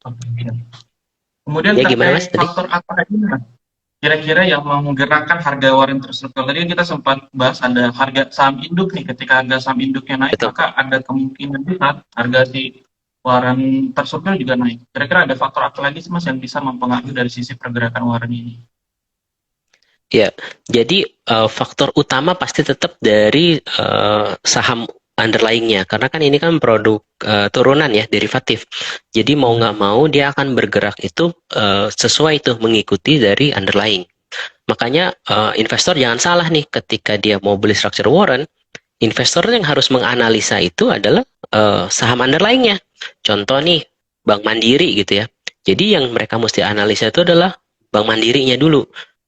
Oke. Kemudian Ya gimana Mas terkait tadi? faktor apa aja nih, Mas? Kira-kira yang menggerakkan harga waran terstruktur. Tadi kan kita sempat bahas ada harga saham induk nih. Ketika harga saham induknya naik, Betul. maka ada kemungkinan besar harga si waran terstruktur juga naik. Kira-kira ada faktor apa lagi sih, Mas, yang bisa mempengaruhi dari sisi pergerakan waran ini? Ya, jadi faktor utama pasti tetap dari saham underlying-nya, karena kan ini kan produk turunan ya, derivatif. Jadi mau Ya. nggak mau dia akan bergerak itu sesuai tuh mengikuti dari underlying. Makanya investor jangan salah nih ketika dia mau beli structure warrant, investor yang harus menganalisa itu adalah saham underlying-nya. Contoh nih, Bank Mandiri gitu ya. Jadi yang mereka mesti analisa itu adalah Bank Mandirinya dulu.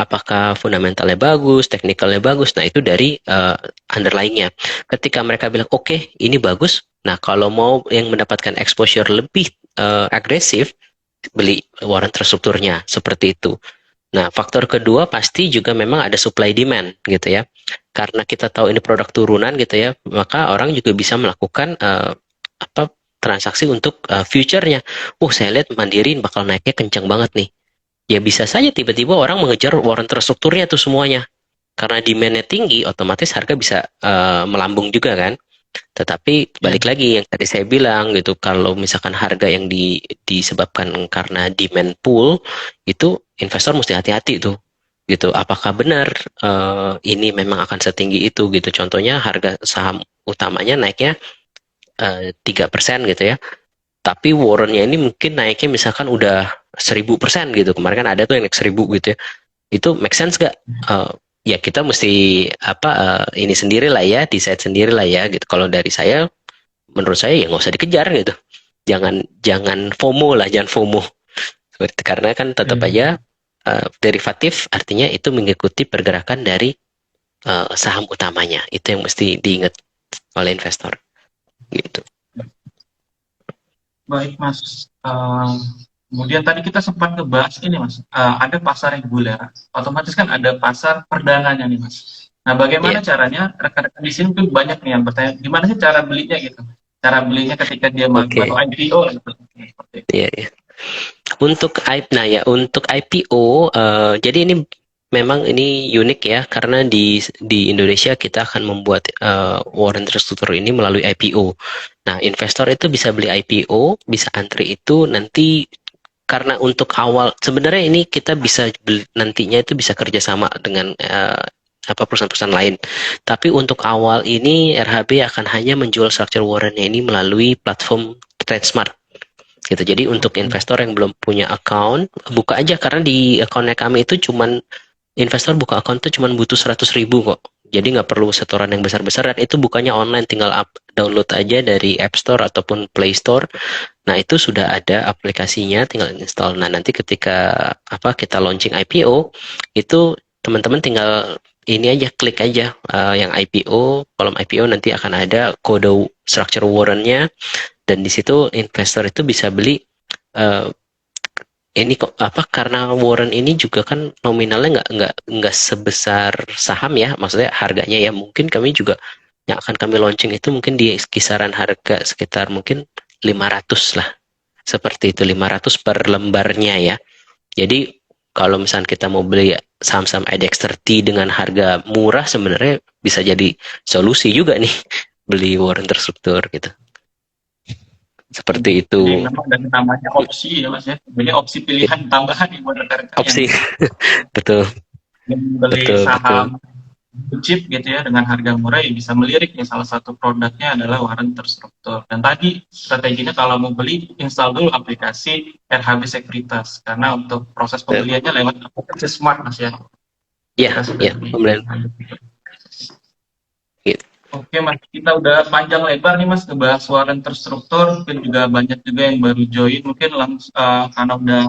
Apakah fundamentalnya bagus, teknikalnya bagus. Nah, itu dari underlying-nya. Ketika mereka bilang, oke, ini bagus. Nah, kalau mau yang mendapatkan exposure lebih agresif, beli warrant terstrukturnya. Seperti itu. Nah, faktor kedua pasti juga memang ada supply demand gitu ya. Karena kita tahu ini produk turunan gitu ya, maka orang juga bisa melakukan apa transaksi untuk future-nya. Saya lihat Mandiri bakal naiknya kencang banget nih. Ya bisa saja tiba-tiba orang mengejar warrant terstrukturnya tuh semuanya. Karena demand-nya tinggi, otomatis harga bisa melambung juga kan. Tetapi Ya. balik lagi yang tadi saya bilang gitu, kalau misalkan harga yang disebabkan karena demand pool, itu investor mesti hati-hati tuh gitu. Apakah benar ini memang akan setinggi itu gitu? Contohnya harga saham utamanya naiknya 3% gitu ya, tapi warrantnya ini mungkin naiknya misalkan udah 1000% gitu. Kemarin kan ada tuh yang naik 1000 gitu ya. Itu make sense gak? Ya kita mesti apa ini sendiri lah ya, decide sendiri lah ya gitu. Kalau dari saya, menurut saya ya nggak usah dikejar gitu. Jangan jangan FOMO lah, jangan FOMO. Karena kan tetap Ya. aja derivatif artinya itu mengikuti pergerakan dari saham utamanya. Itu yang mesti diingat oleh investor gitu. Baik, Mas. Kemudian tadi kita sempat ngebahas ini, Mas. Ada pasar reguler. Otomatis kan ada pasar perdananya nih, Mas. Nah, bagaimana Ya, caranya? Rekan-rekan di sini tuh banyak nih yang bertanya, gimana sih cara belinya gitu? Cara belinya ketika dia baru oke. IPO gitu. Seperti itu. Ya, ya. Untuk IPO, jadi ini memang ini unik ya, karena di Indonesia kita akan membuat warrant terstruktur ini melalui IPO. Nah, investor itu bisa beli IPO, bisa antri itu nanti. Karena untuk awal sebenarnya ini kita bisa nantinya itu bisa kerjasama dengan apa perusahaan-perusahaan lain. Tapi untuk awal ini RHB akan hanya menjual structure warrant-nya ini melalui platform TradeSmart gitu. Jadi untuk Oke. investor yang belum punya account, buka aja, karena di accountnya kami itu cuman investor buka account tuh cuman butuh 100.000 kok. Jadi nggak perlu setoran yang besar-besar, dan itu bukannya online, tinggal download aja dari App Store ataupun Play Store. Nah, itu sudah ada aplikasinya, tinggal install. Nah, nanti ketika apa kita launching IPO, itu teman-teman tinggal ini aja, klik aja yang IPO, kolom IPO nanti akan ada kode structure warrant-nya, dan di situ investor itu bisa beli eh, ini kok apa, karena warrant ini juga kan nominalnya nggak sebesar saham ya, maksudnya harganya ya, mungkin kami juga yang akan kami launching itu mungkin di kisaran harga sekitar mungkin 500 lah, seperti itu, 500 per lembarnya ya. Jadi kalau misalnya kita mau beli saham-saham IDX 30 dengan harga murah, sebenarnya bisa jadi solusi juga nih beli warrant terstruktur gitu, seperti Jadi itu. memang dari namanya opsi ya, Mas ya. Jadi opsi pilihan tambahan nih buat rekan-rekan yang Opsi. Betul, membeli betul, betul. saham chip gitu ya dengan harga murah yang bisa melirik ya, salah satu produknya adalah warrant terstruktur. Dan tadi strateginya kalau mau beli install dulu aplikasi RHB Sekuritas karena untuk proses pembeliannya lewat aplikasi Smart, Mas ya. Ya, Kita sudah ya, beli. pembelian gitu. Oke, Mas, kita udah panjang lebar nih, Mas, ngebahas warrant terstruktur. Mungkin juga banyak juga yang baru join, mungkin langsung karena udah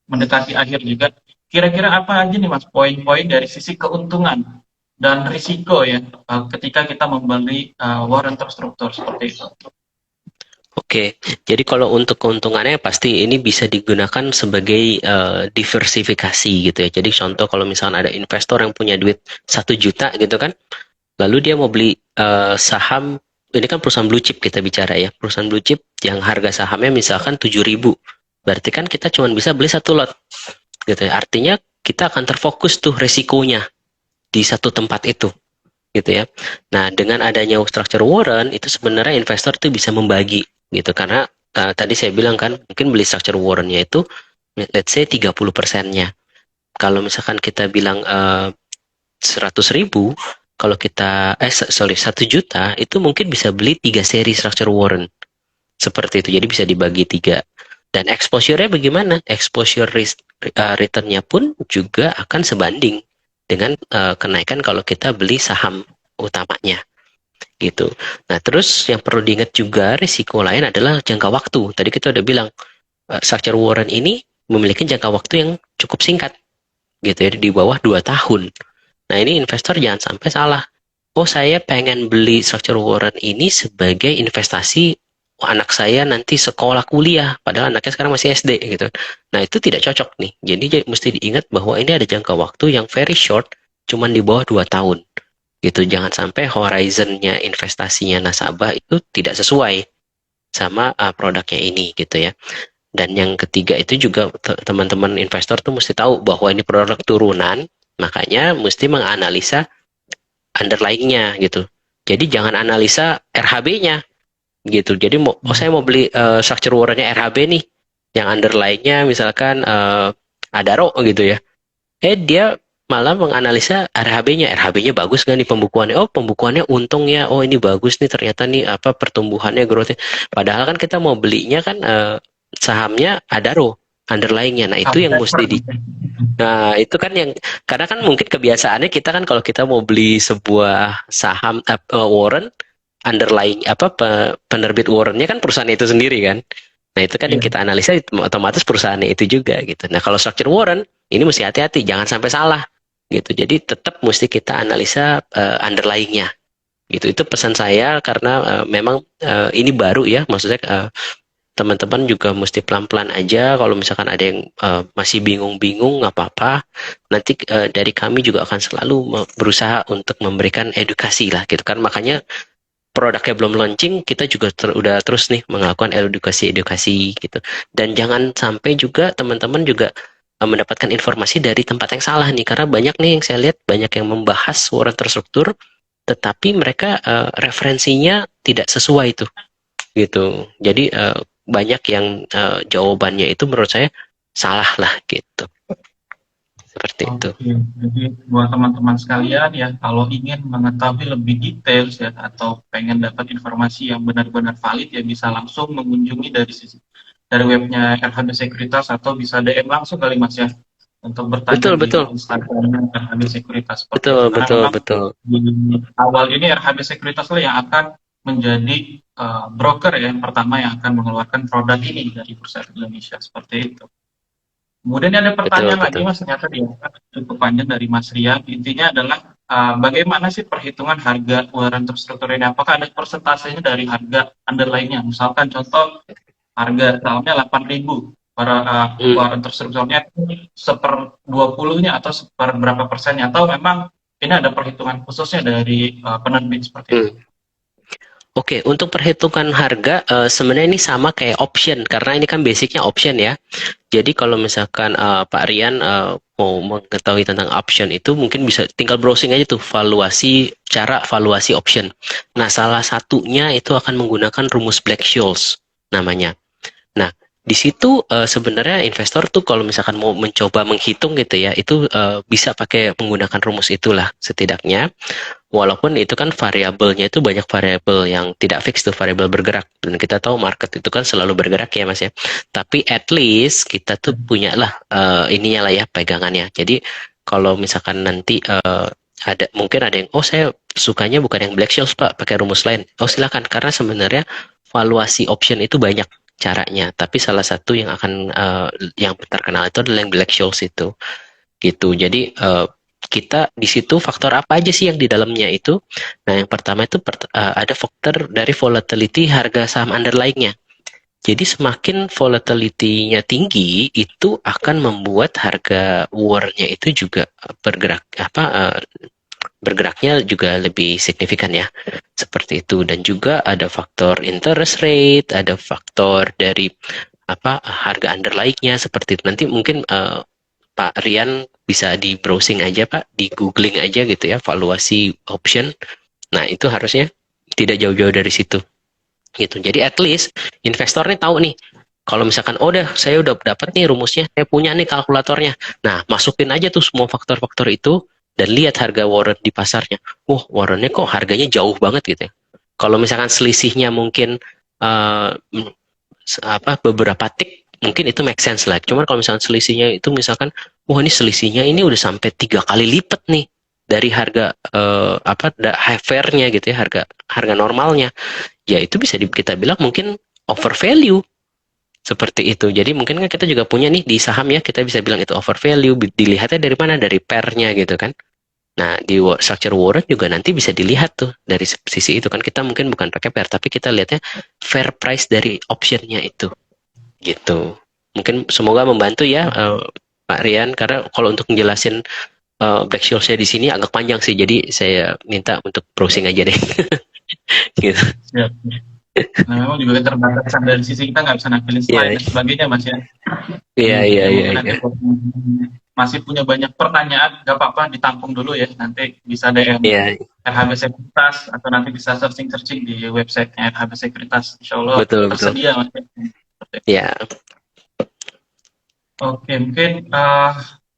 mendekati akhir juga. Kira-kira apa aja nih, Mas, poin-poin dari sisi keuntungan dan risiko ya ketika kita membeli warrant terstruktur seperti itu. Oke, jadi kalau untuk keuntungannya pasti ini bisa digunakan sebagai diversifikasi gitu ya. Jadi contoh kalau misalnya ada investor yang punya duit 1 juta gitu kan, lalu dia mau beli saham, ini kan perusahaan blue chip kita bicara ya, perusahaan blue chip yang harga sahamnya misalkan 7.000. berarti kan kita cuma bisa beli satu lot gitu ya. Artinya kita akan terfokus tuh resikonya di satu tempat itu gitu ya. Nah, dengan adanya structure warrant itu sebenarnya investor tuh bisa membagi gitu, karena tadi saya bilang kan mungkin beli structure warrant-nya itu let's say 30%-nya. Kalau misalkan kita bilang 100.000, kalau kita 1 juta itu mungkin bisa beli 3 seri structure warrant seperti itu. Jadi bisa dibagi 3. Dan exposure-nya bagaimana? Exposure return-nya pun juga akan sebanding dengan kenaikan kalau kita beli saham utamanya gitu. Nah, terus yang perlu diingat juga risiko lain adalah jangka waktu. Tadi kita udah bilang structure warrant ini memiliki jangka waktu yang cukup singkat gitu ya, di bawah 2 tahun. Nah, ini investor jangan sampai salah. Oh, saya pengen beli structure warrant ini sebagai investasi anak saya nanti sekolah kuliah, padahal anaknya sekarang masih SD gitu. Nah, itu tidak cocok nih. Jadi mesti diingat bahwa ini ada jangka waktu yang very short, cuman di bawah 2 tahun. Gitu. Jangan sampai horizonnya investasinya nasabah itu tidak sesuai sama produknya ini gitu ya. Dan yang ketiga itu juga teman-teman investor tuh mesti tahu bahwa ini produk turunan, makanya mesti menganalisa underlying-nya gitu. Jadi jangan analisa RHB-nya gitu. Jadi saya mau beli structure warrant-nya RHB nih, yang underlying-nya misalkan Adaro gitu ya. Dia malah menganalisa RHB-nya. RHB-nya bagus nggak nih pembukuannya? Oh, pembukuannya untung ya. Oh, ini bagus nih ternyata nih apa pertumbuhannya, growth-nya. Padahal kan kita mau belinya kan sahamnya Adaro underlying-nya. Nah, itu yang mesti Nah, itu kan yang karena kan mungkin kebiasaannya kita kan kalau kita mau beli sebuah saham warrant underlying penerbit warrantnya kan perusahaan itu sendiri kan. Nah, itu kan yang Iya. kita analisa otomatis perusahaannya itu juga gitu. Nah, kalau structure warrant ini mesti hati-hati jangan sampai salah gitu. Jadi tetap mesti kita analisa underlying-nya gitu. Itu pesan saya karena memang ini baru ya, maksudnya teman-teman juga mesti pelan-pelan aja. Kalau misalkan ada yang masih bingung-bingung, nggak apa-apa. Nanti dari kami juga akan selalu berusaha untuk memberikan edukasi lah gitu kan. Makanya produknya belum launching, kita juga udah terus nih melakukan edukasi-edukasi gitu. Dan jangan sampai juga teman-teman juga mendapatkan informasi dari tempat yang salah nih. Karena banyak nih yang saya lihat, banyak yang membahas warrant terstruktur, tetapi mereka referensinya tidak sesuai tuh gitu. Jadi banyak yang jawabannya itu menurut saya salah lah gitu. Seperti itu. Oke, jadi buat teman-teman sekalian ya, kalau ingin mengetahui lebih detail ya, atau pengen dapat informasi yang benar-benar valid ya, bisa langsung mengunjungi dari webnya RHB Sekuritas atau bisa DM langsung kali Mas ya, untuk bertanya Betul, di betul. Instagramnya RHB Sekuritas seperti Betul, itu. Karena betul, memang betul. di awal ini RHB Sekuritas lah yang akan menjadi broker ya, yang pertama yang akan mengeluarkan produk ini dari Bursa Indonesia seperti itu. Kemudian ada Betul, pertanyaan lagi betul. Mas, ternyata dia cukup panjang dari Mas Rian. Intinya adalah bagaimana sih perhitungan harga warrant terstruktur ini? Apakah ada persentasenya dari harga underlying-nya? Misalkan contoh harga sahamnya 8.000, para Hmm. warrant terstrukturnya seper 20-nya atau seper berapa persennya? Atau memang ini ada perhitungan khususnya dari penerbit seperti itu? Hmm. Oke, untuk perhitungan harga sebenarnya ini sama kayak option karena ini kan basicnya option ya. Jadi kalau misalkan Pak Rian mau mengetahui tentang option itu mungkin bisa tinggal browsing aja tuh cara valuasi option. Nah, salah satunya itu akan menggunakan rumus Black-Scholes namanya. Nah, di situ sebenarnya investor tuh kalau misalkan mau mencoba menghitung gitu ya, itu bisa pakai menggunakan rumus itulah setidaknya. Walaupun itu kan variabelnya itu banyak variabel yang tidak fix tuh, variabel bergerak. Dan kita tahu market itu kan selalu bergerak ya Mas ya. Tapi at least kita tuh punya lah ininya lah ya pegangannya. Jadi kalau misalkan nanti mungkin ada yang saya sukanya bukan yang Black Scholes Pak, pakai rumus lain. Oh silakan karena sebenarnya valuasi option itu banyak caranya. Tapi salah satu yang akan yang terkenal itu adalah yang Black Scholes itu gitu. Jadi kita di situ faktor apa aja sih yang di dalamnya itu? Nah, yang pertama itu ada faktor dari volatility harga saham underlying-nya. Jadi semakin volatility-nya tinggi, itu akan membuat harga war-nya itu juga bergeraknya juga lebih signifikan ya. Seperti itu. Dan juga ada faktor interest rate, ada faktor dari harga underlying-nya seperti itu. Nanti mungkin Pak Rian bisa di browsing aja Pak, di googling aja gitu ya, valuasi option. Nah itu harusnya tidak jauh-jauh dari situ gitu. Jadi at least investor nih tahu nih, kalau misalkan oh udah saya udah dapat nih rumusnya, saya punya nih kalkulatornya. Nah masukin aja tuh semua faktor-faktor itu dan lihat harga warrant di pasarnya. Warrantnya kok harganya jauh banget gitu ya. Kalau misalkan selisihnya mungkin uh, beberapa tik, mungkin itu make sense lah. Cuman kalau misalkan selisihnya itu misalkan, wah ini selisihnya ini udah sampai 3 kali lipat nih dari harga high fair-nya gitu ya, harga harga normalnya, ya itu bisa kita bilang mungkin over value seperti itu. Jadi mungkin kan kita juga punya nih di saham ya, kita bisa bilang itu over value. Dilihatnya dari mana? Dari pair-nya gitu kan. Nah, di structure warrant juga nanti bisa dilihat tuh dari sisi itu kan, kita mungkin bukan pakai pair, tapi kita lihatnya fair price dari optionnya itu, gitu. Mungkin semoga membantu ya Pak Rian, karena kalau untuk menjelasin Black Scholes di sini agak panjang sih, jadi saya minta untuk browsing aja deh. Gitu. Siap. Nah, memang juga keterbatasan dari sisi kita nggak bisa nampilin slide Iya, dan sebagainya, Mas ya. iya, iya, Intinya iya, mungkin nanti iya. masih punya banyak pertanyaan, nggak apa-apa ditampung dulu ya. Nanti bisa DM Iya, RHB Sekuritas atau nanti bisa searching-searching di websitenya RHB Sekuritas. Insya Allah betul, betul. tersedia, Mas. Ya, Oke, mungkin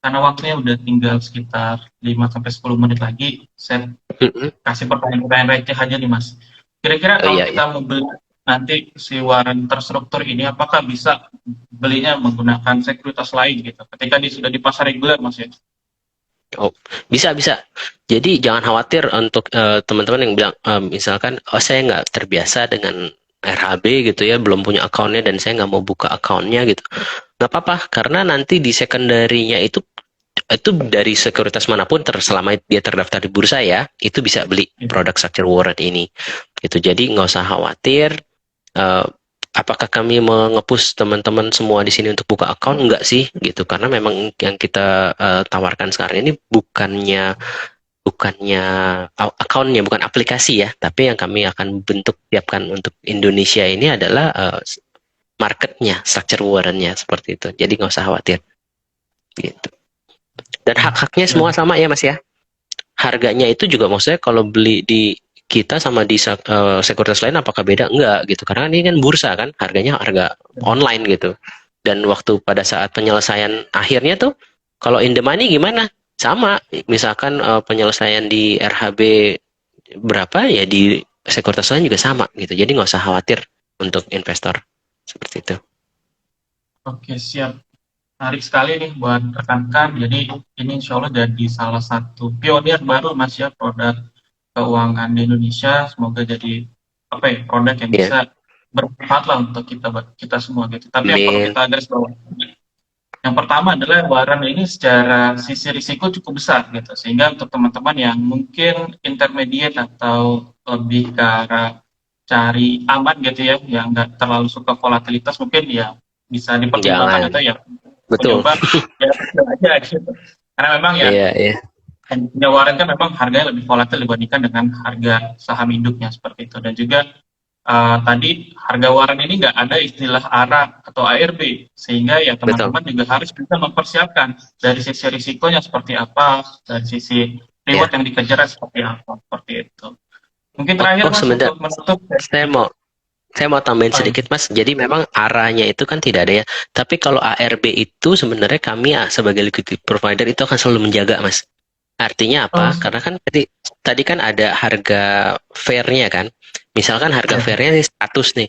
karena waktunya udah tinggal sekitar 5 sampai 10 menit lagi, saya mm-mm. kasih pertanyaan-pertanyaan receh aja nih, Mas. Kira-kira Oh kalau iya, iya. kita mau beli nanti si warrant terstruktur ini, apakah bisa belinya menggunakan sekuritas lain gitu? Ketika dia sudah di pasar reguler, Mas ya? Oh, bisa, bisa. Jadi jangan khawatir untuk teman-teman yang bilang, misalkan, oh saya nggak terbiasa dengan RHB gitu ya, belum punya akunnya dan saya nggak mau buka akunnya gitu. Nggak apa-apa, karena nanti di secondary-nya itu dari sekuritas manapun selama dia terdaftar di bursa ya, itu bisa beli Iya. produk structure warrant ini. Gitu. Jadi nggak usah khawatir. eh, Apakah kami mengepus teman-teman semua di sini untuk buka account? Enggak sih, gitu. Karena memang yang kita tawarkan sekarang ini bukannya bukannya accountnya, bukan aplikasi ya, tapi yang kami akan siapkan untuk Indonesia ini adalah marketnya, structure warrant-nya seperti itu. Jadi nggak usah khawatir, gitu. Dan hak-haknya Ya. semua sama ya Mas ya. Harganya itu juga maksudnya kalau beli di kita sama di sekuritas lain apakah beda? Enggak gitu. Karena ini kan bursa kan, harganya harga online gitu. Dan waktu pada saat penyelesaian akhirnya tuh, kalau in the money gimana? Sama, misalkan penyelesaian di RHB berapa ya di sekuritas lain juga sama gitu. Jadi nggak usah khawatir untuk investor seperti itu. Oke, siap. Menarik sekali nih buat rekan-rekan. Jadi ini insya Allah jadi salah satu pionir baru, Mas ya, produk keuangan di Indonesia. Semoga jadi apa ya, produk yang Ya, bisa bermanfaat lah untuk kita semua gitu. Tapi yang perlu amin. kita garis bawah, yang pertama adalah warren ini secara sisi risiko cukup besar gitu, sehingga untuk teman-teman yang mungkin intermediate atau lebih ke arah cari aman gitu ya, yang nggak terlalu suka volatilitas, mungkin ya bisa dipertimbangkan Jangan. atau ya Betul. mencoba ya kecil aja gitu. Karena memang ya Iya, iya. punya warren kan memang harganya lebih volatil dibandingkan dengan harga saham induknya seperti itu. Dan juga tadi harga warren ini nggak ada istilah ARA atau ARB, sehingga ya Betul. teman-teman juga harus bisa mempersiapkan dari sisi risikonya seperti apa, dari sisi reward Ya. yang dikejar seperti apa, seperti itu. Mungkin Oh, terakhir oh Mas sebentar. untuk menutup. Saya mau Saya mau tambahin Oh, iya. sedikit Mas. Jadi memang arahnya itu kan tidak ada ya. Tapi kalau ARB itu sebenarnya kami sebagai liquidity provider itu akan selalu menjaga Mas. Artinya Oh, apa? Karena kan tadi kan ada harga fairnya kan. Misalkan harga ya. fairnya nih 100 nih.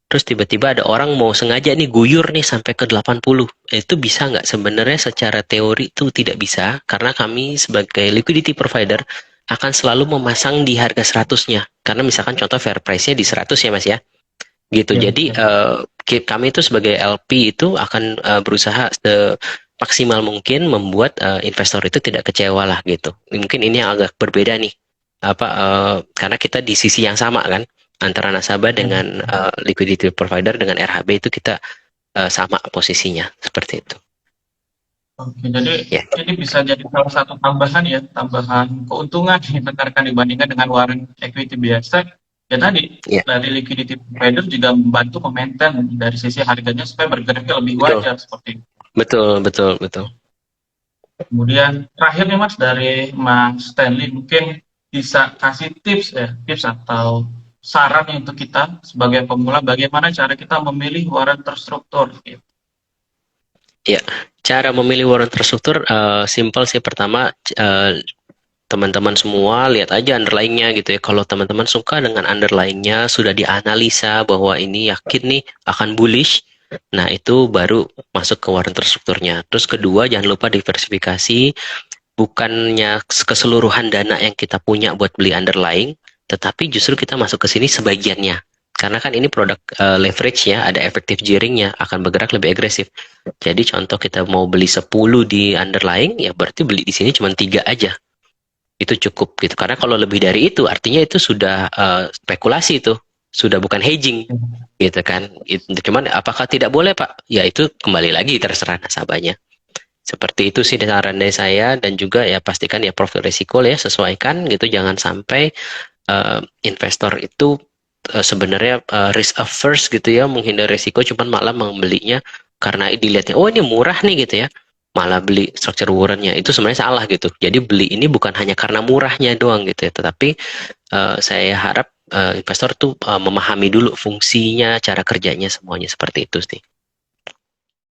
Terus tiba-tiba ada orang mau sengaja nih guyur nih sampai ke 80. Itu bisa nggak? Sebenarnya secara teori itu tidak bisa. Karena kami sebagai liquidity provider akan selalu memasang di harga 100-nya. Karena misalkan contoh fair price-nya di 100 ya Mas ya. Gitu. Ya, Jadi ya. kami itu sebagai LP itu akan berusaha maksimal mungkin membuat investor itu tidak kecewa lah gitu. Mungkin ini yang agak berbeda nih. Karena kita di sisi yang sama kan, antara nasabah Ya. dengan liquidity provider dengan RHB itu kita sama posisinya seperti itu. Oke, jadi Ya, ini bisa jadi salah satu tambahan ya, tambahan keuntungan nih rekan-rekan dibandingkan dengan warren equity biasa, ya tadi Ya, dari liquidity provider juga membantu memaintain dari sisi harganya supaya bergeraknya lebih betul, wajar seperti itu. betul, betul, betul. Kemudian terakhir nih Mas dari Mas Stanley mungkin bisa kasih tips ya, tips atau saran nih untuk kita sebagai pemula bagaimana cara kita memilih warren terstruktur gitu. Ya, cara memilih warren terstruktur simple sih. Pertama, teman-teman semua lihat aja underlying-nya gitu ya. Kalau teman-teman suka dengan underlying-nya, sudah dianalisa bahwa ini yakin nih akan bullish, nah itu baru masuk ke warren terstrukturnya. Terus kedua, jangan lupa diversifikasi, bukannya keseluruhan dana yang kita punya buat beli underlying, tetapi justru kita masuk ke sini sebagiannya. Karena kan ini produk leverage ya, ada efektif gearing-nya, akan bergerak lebih agresif. Jadi contoh kita mau beli 10 di underlying, ya berarti beli di sini cuma 3 aja, itu cukup gitu. Karena kalau lebih dari itu artinya itu sudah spekulasi, itu sudah bukan hedging gitu kan. Cuman apakah tidak boleh Pak? Ya itu kembali lagi terserah nasabahnya. Seperti itu sih saran dari saya. Dan juga ya pastikan ya profil risiko ya sesuaikan gitu, jangan sampai investor itu sebenarnya risk averse gitu ya, menghindari risiko, cuman malah membelinya karena dilihatnya oh ini murah nih gitu ya, malah beli structure warrant-nya. Itu sebenarnya salah gitu. Jadi beli ini bukan hanya karena murahnya doang gitu ya, tetapi saya harap investor tuh memahami dulu fungsinya, cara kerjanya, semuanya seperti itu sih.